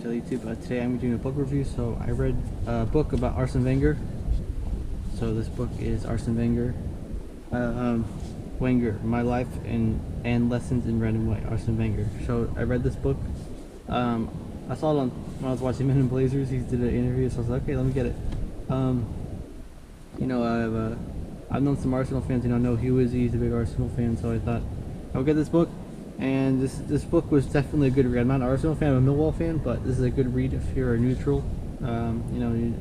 YouTube. Today I'm doing a book review. So I read a book about Arsene Wenger. So this book is Arsene Wenger. Wenger, My Life and Lessons in Red and White, Arsene Wenger. So I read this book. I saw it on when I was watching Men in Blazers. He did an interview, so I was like, okay, let me get it. You know, I've known some Arsenal fans. You know, I know Hugh is he's a big Arsenal fan, so I thought I would get this book. And this book was definitely a good read. I'm not an Arsenal fan, I'm a Millwall fan, but this is a good read if you're a neutral. You know,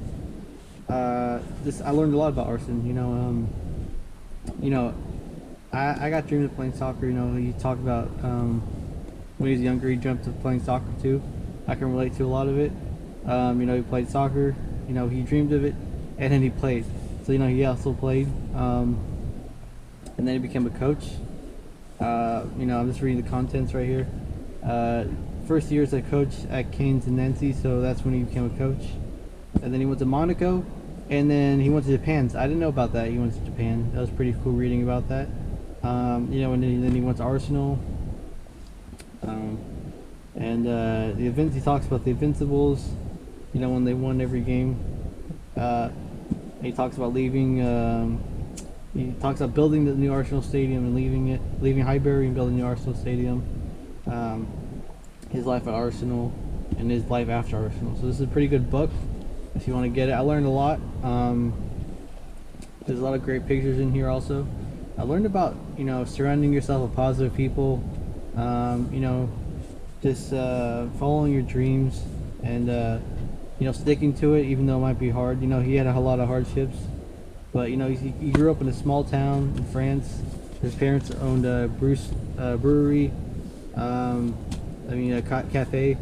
this I learned a lot about Arsene. You know, I got dreams of playing soccer. You know, he talked about when he was younger, he dreamt of playing soccer too. I can relate to a lot of it. You know, he played soccer. You know, he dreamed of it, and then he played. So you know, he also played, and then he became a coach. You know, I'm just reading the contents right here. First year as a coach at Canes and Nancy, so that's when he became a coach. And then he went to Monaco, and then he went to Japan. So I didn't know about that. He went to Japan. That was pretty cool reading about that. You know, and then he went to Arsenal. The events, he talks about the Invincibles, you know, when they won every game. He talks about leaving, he talks about building the new Arsenal Stadium and leaving Highbury and building the Arsenal Stadium. His life at Arsenal and his life after Arsenal. So this is a pretty good book if you want to get it. I learned a lot. There's a lot of great pictures in here also. I learned about, you know, surrounding yourself with positive people, you know, just following your dreams and you know, sticking to it even though it might be hard. You know, he had a lot of hardships, but you know, he grew up in a small town in France. His parents owned a brewery, a cafe,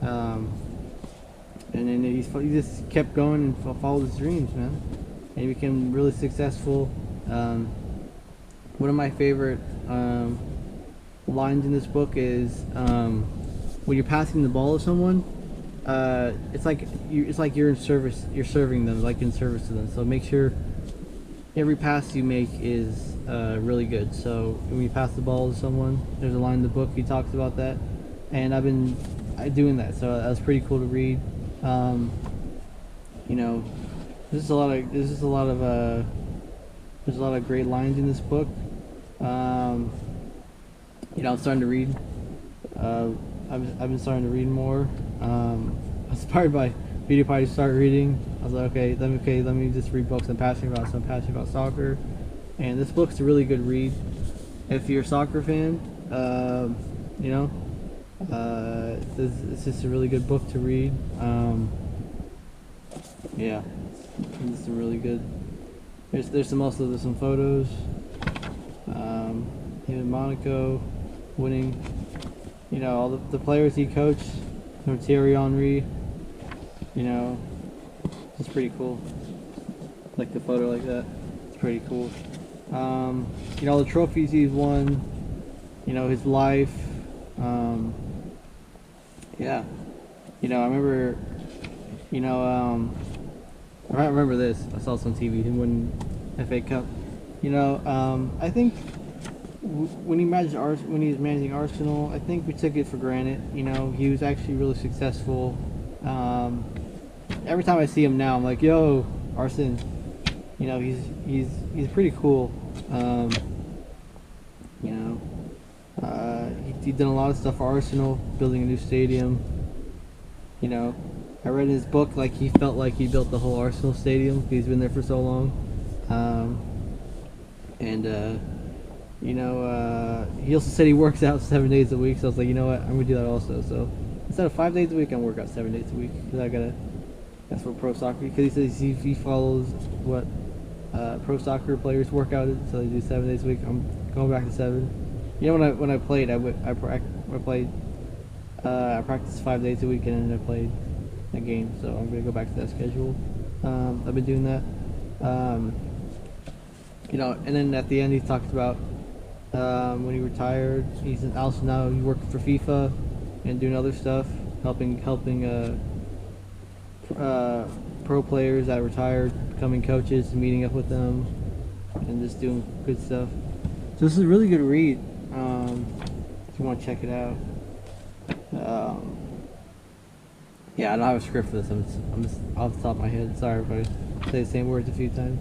and then he just kept going and followed his dreams, man. And he became really successful. One of my favorite lines in this book is when you're passing the ball to someone, it's like you're in service. You're serving them, like in service to them. So make sure every pass you make is really good. So when you pass the ball to someone, there's a line in the book he talks about that, and I've been doing that. So that was pretty cool to read. You know, there's a lot of great lines in this book. You know, I'm starting to read. I've been starting to read more. I was inspired by PewDiePie to start reading. I was like, let me just read books I'm passionate about. So I'm passionate about soccer, and this book's a really good read. If you're a soccer fan, you know, it's just a really good book to read. Yeah, it's really good. There's some photos. Him in Monaco, winning. You know, all the players he coached, from Thierry Henry. You know, it's pretty cool. Like the photo like that. It's pretty cool. You know, all the trophies he's won. You know, his life. Yeah. You know, I remember. You know, I remember this. I saw this on TV. Him winning FA Cup. You know, I think when he was managing Arsenal, I think we took it for granted. You know, he was actually really successful. Every time I see him now, I'm like, yo, Arsene. You know, he's pretty cool. You know, he did a lot of stuff for Arsenal, building a new stadium. You know, I read in his book like he felt like he built the whole Arsenal stadium. He's been there for so long. You know, he also said he works out 7 days a week, so I was like, you know what, I'm gonna do that also. So instead of 5 days a week, I'm gonna work out 7 days a week, because that's what pro soccer, because he says he follows what pro soccer players work out, so they do 7 days a week. I'm going back to 7. You know, when I played, I practiced 5 days a week, and then I played a game, so I'm gonna go back to that schedule. I've been doing that. You know, and then at the end he talked about when he retired. He's also now working for FIFA and doing other stuff, helping pro players that retired, becoming coaches, meeting up with them, and just doing good stuff. So this is a really good read. If you want to check it out. Yeah, I don't have a script for this. I'm just off the top of my head. Sorry if I say the same words a few times.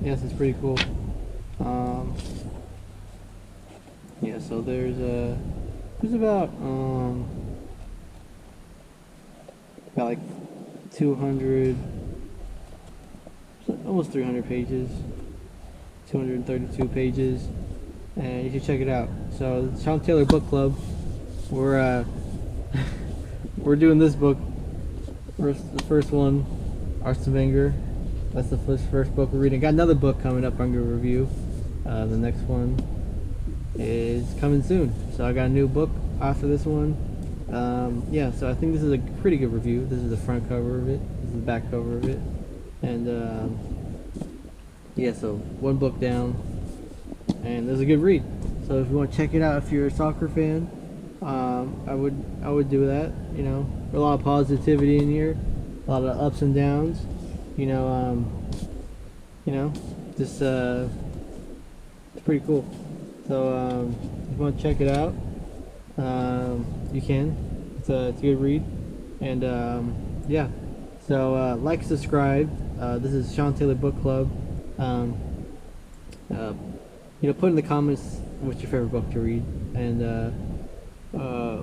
Yes, it's pretty cool. Yeah, so there's about like 200, almost 300 pages, 232 pages, and you should check it out. So, the Sean Taylor Book Club, we're we're doing this book. The first one, Arsene Wenger. That's the first book we're reading. Got another book coming up under review. The next one is coming soon. So I got a new book after this one. Yeah, so I think this is a pretty good review. This is the front cover of it. This is the back cover of it. And yeah, so one book down, and there's a good read. So if you want to check it out, if you're a soccer fan, I would do that. You know, a lot of positivity in here, a lot of ups and downs. Just it's pretty cool. So if you want to check it out, you can. It's a good read, and yeah. So like, subscribe. This is Sean Taylor Book Club. Put in the comments what's your favorite book to read, and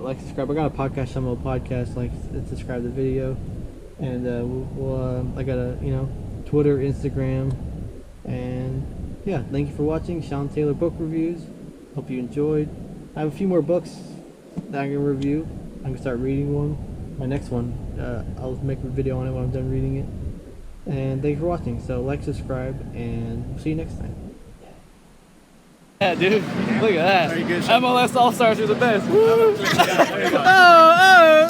like, subscribe. I got a podcast, some old podcast. Like, subscribe to the video, and I got a Twitter, Instagram, and yeah. Thank you for watching Sean Taylor Book Reviews. Hope you enjoyed. I have a few more books that I'm gonna review. I'm gonna start reading one. My next one, I'll make a video on it when I'm done reading it. And thank you for watching. So like, subscribe, and we'll see you next time. Yeah, dude. Look at that. MLS All-Stars are the best. Woo! Oh, oh!